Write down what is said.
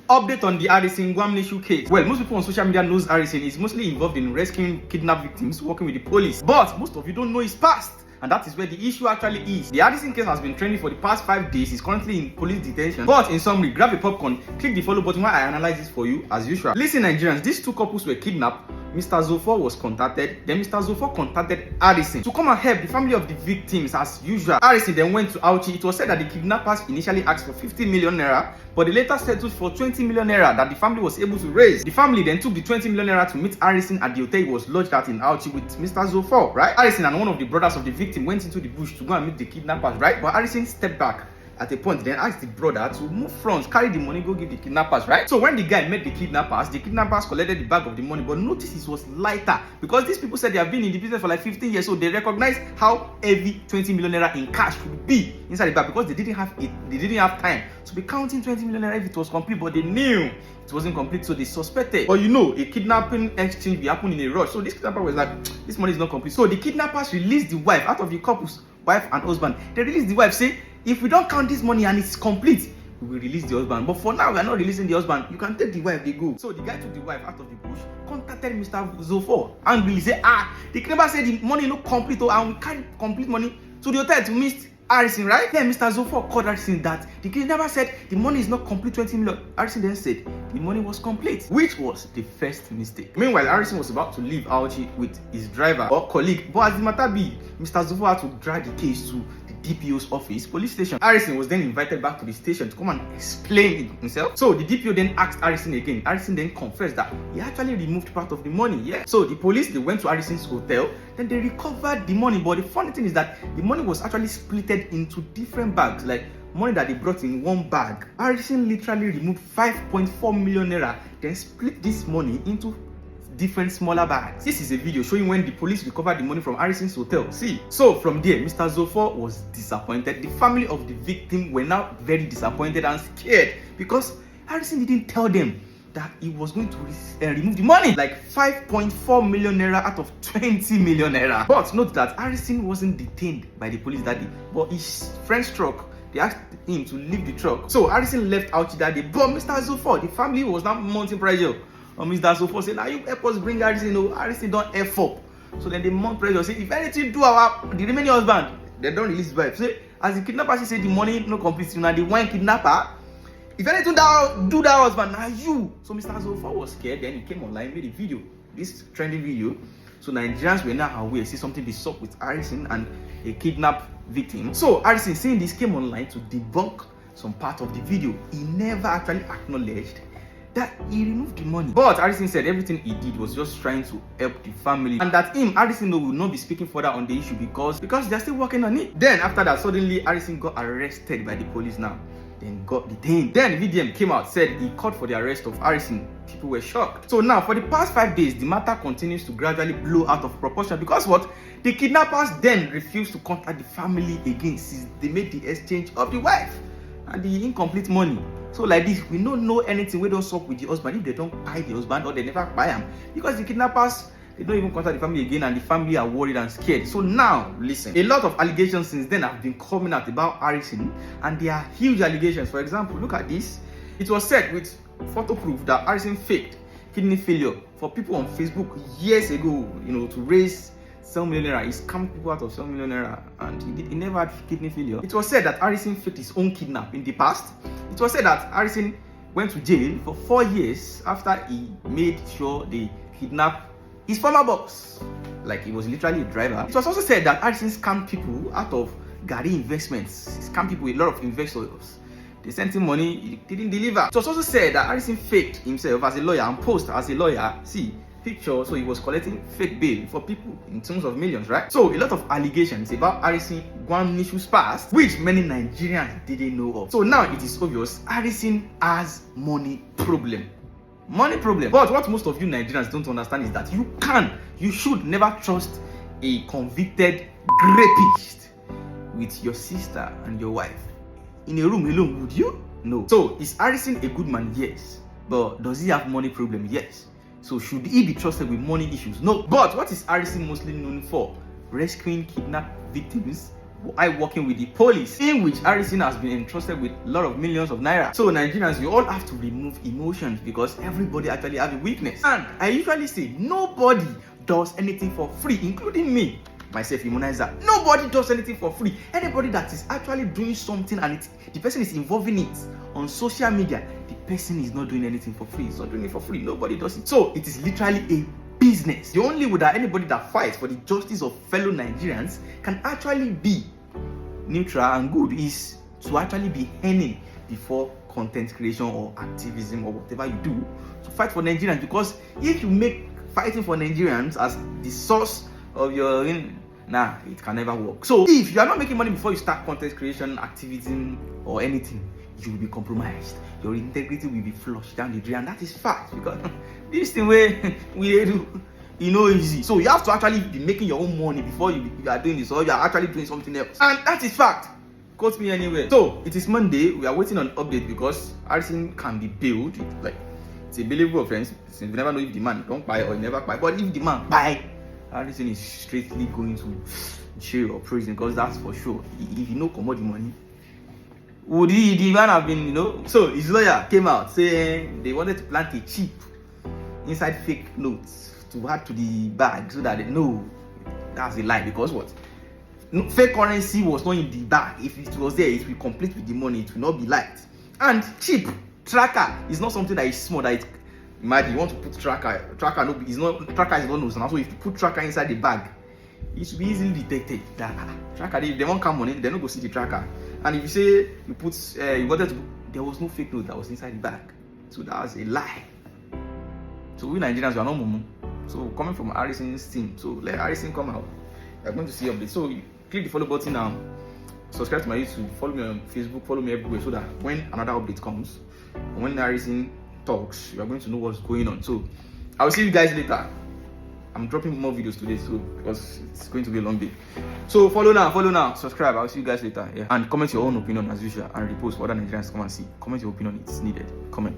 Update on the Aris Gwamnishu case. Well, most people on social media knows Aris is mostly involved in rescuing kidnapped victims, working with the police. But most of you don't know his past. And that is where the issue actually is. The Aris case has been trending for the past 5 days. He's currently in police detention. But in summary, grab a popcorn, click the follow button while I analyze this for you as usual. Listen, Nigerians, these two couples were kidnapped. Mr. Zofor was contacted. Then Mr. Zofor contacted Aris to come and help the family of the victims as usual. Aris then went to Auchi. It was said that the kidnappers initially asked for 50 million naira, but they later settled for 20 million naira that the family was able to raise. The family then took the 20 million naira to meet Aris at the hotel he was lodged at in Auchi with Mr. Zofor, right? Aris and one of the brothers of the victim went into the bush to go and meet the kidnappers, right? But Aris stepped back at a point, then asked the brother to move front, carry the money, go give the kidnappers, right? So when the guy met the kidnappers collected the bag of the money, but notice it was lighter because these people said they have been in the business for like 15 years, so they recognized how heavy 20 million naira in cash would be inside the bag because they didn't have time to be counting 20 million naira if it was complete, but they knew it wasn't complete, so they suspected. But you know, a kidnapping exchange will happen in a rush, so this kidnapper was like, this money is not complete. So the kidnappers released the wife out of the couple's wife and husband. They released the wife, say, if we don't count this money and it's complete, we will release the husband. But for now, we are not releasing the husband. You can take the wife, they go. So the guy took the wife out of the bush, contacted Mr. Zofor, angrily say, the kidnapper said the money no complete, and we carry complete money to the hotel to meet Aris, right? Then Mr. Zofor called Aris that the kidnapper said the money is not complete 20 million. Aris then said the money was complete, which was the first mistake. Meanwhile, Aris was about to leave Auchi with his driver or colleague, but as the matter be, Mr. Zofor had to drag the case to DPO's office, police station. Aris was then invited back to the station to come and explain it himself. So the DPO then asked Aris again. Aris then confessed that he actually removed part of the money. Yeah. So the police, they went to Aris's hotel, then they recovered the money. But the funny thing is that the money was actually splitted into different bags, like money that they brought in one bag. Aris literally removed 5.4 million naira, then split this money into different smaller bags. This is a video showing when the police recovered the money from Aris's hotel. See, so from there, Mr. Zofor was disappointed. The family of the victim were now very disappointed and scared because Aris didn't tell them that he was going to remove the money, like 5.4 million naira out of 20 million naira. But note that Aris wasn't detained by the police that day, but his friend's truck, they asked him to leave the truck. So Aris left out that day, but Mr. Zofor, the family was now mounting pressure. Mr. Zofor said, now you help us bring Aris in. Aris don't F up. So then the mount pressure say, if anything do the remaining husband, they don't release the wife. So as the kidnapper she said the money no complete, now the one kidnapper, if anything do that husband, now you. So Mr. Zofor was scared, then he came online, made a video, this trending video. So Nigerians were now aware, see something is up with Aris and a kidnapped victim. So Aris, seeing this, came online to debunk some part of the video. He never actually acknowledged that he removed the money. But Aris said everything he did was just trying to help the family, and that Aris will not be speaking further on the issue because they're still working on it. Then after that, suddenly Aris got arrested by the police now, then got detained. Then VDM came out, said he called for the arrest of Aris. People were shocked. So now for the past 5 days, the matter continues to gradually blow out of proportion because what? The kidnappers then refused to contact the family again since they made the exchange of the wife and the incomplete money. So like this, we don't know anything. We don't suck with the husband if they don't buy the husband or they never buy him, because the kidnappers, they don't even contact the family again, and the family are worried and scared. So now listen, a lot of allegations since then have been coming out about Aris, and they are huge allegations. For example, look at this. It was said with photo proof that Aris faked kidney failure for people on Facebook years ago, to raise 7 million naira. He scammed people out of 7 million naira, and he never had kidney failure. It was said that Aris faked his own kidnap in the past. It was said that Aris went to jail for 4 years after he made sure they kidnapped his former boss, like he was literally a driver. It was also said that Aris scammed people out of Gary investments. He scammed people with a lot of investors. They sent him money, he didn't deliver. It was also said that Aris faked himself as a lawyer and posed as a lawyer. See, picture, so he was collecting fake bail for people in terms of millions, right? So a lot of allegations about Aris Gwamnishu's past, which many Nigerians didn't know of. So now it is obvious Aris has money problem. But what most of you Nigerians don't understand is that you should never trust a convicted rapist with your sister and your wife in a room alone, would you? No. So is Aris a good man? Yes. But does he have money problem? Yes. So should he be trusted with money issues? No. But what is Aris mostly known for? Rescuing kidnapped victims, while working with the police, in which Aris has been entrusted with a lot of millions of naira. So Nigerians, you all have to remove emotions because everybody actually has a weakness. And I usually say nobody does anything for free, including me, myself, Immunizer. Nobody does anything for free. Anybody that is actually doing something and the person is involving it on social media, the person is not doing anything for free. It's not doing it for free. Nobody does it. So it is literally a business. The only way that anybody that fights for the justice of fellow Nigerians can actually be neutral and good is to actually be earning before content creation or activism or whatever you do to fight for Nigerians. Because if you make fighting for Nigerians as the source of your it can never work. So if you are not making money before you start content creation, activism or anything, you will be compromised. Your integrity will be flushed down the drain, and that is fact, because this thing where we do, easy. So you have to actually be making your own money before you are doing this, or you are actually doing something else, and that is fact. Quote me anywhere. So it is Monday. We are waiting on update because Aris can be bailed. Like, it's a bailable offense. Since we never know if the man don't buy or never buy. But if the man buy, Aris is straightly going to jail or prison, because that's for sure. If you know come out the money, would the man have been, So his lawyer came out saying they wanted to plant a chip inside fake notes to add to the bag so that they know that's a lie. Because what? Fake currency was not in the bag. If it was there, it will complete with the money. It will not be light. And chip tracker is not something that is small. That imagine you want to put tracker is not known. So if you put tracker inside the bag, it should be easily detected. That tracker, if they won't come on it, they're not going to see the tracker. And if you say you put you wanted to put, there was no fake note that was inside the bag, so that was a lie. So we Nigerians, we are not mumu. So coming from Arison's team, so let Arison come out. We're going to see updates. So you click the follow button now. Subscribe to my YouTube. Follow me on Facebook. Follow me everywhere, so that when another update comes, or when Arison talks, you are going to know what's going on. So I will see you guys later. I'm dropping more videos today, so because it's going to be a long day. So follow now, subscribe. I'll see you guys later. Yeah. And comment your own opinion as usual, and repost for other Nigerians to come and see. Comment your opinion, it's needed. Comment.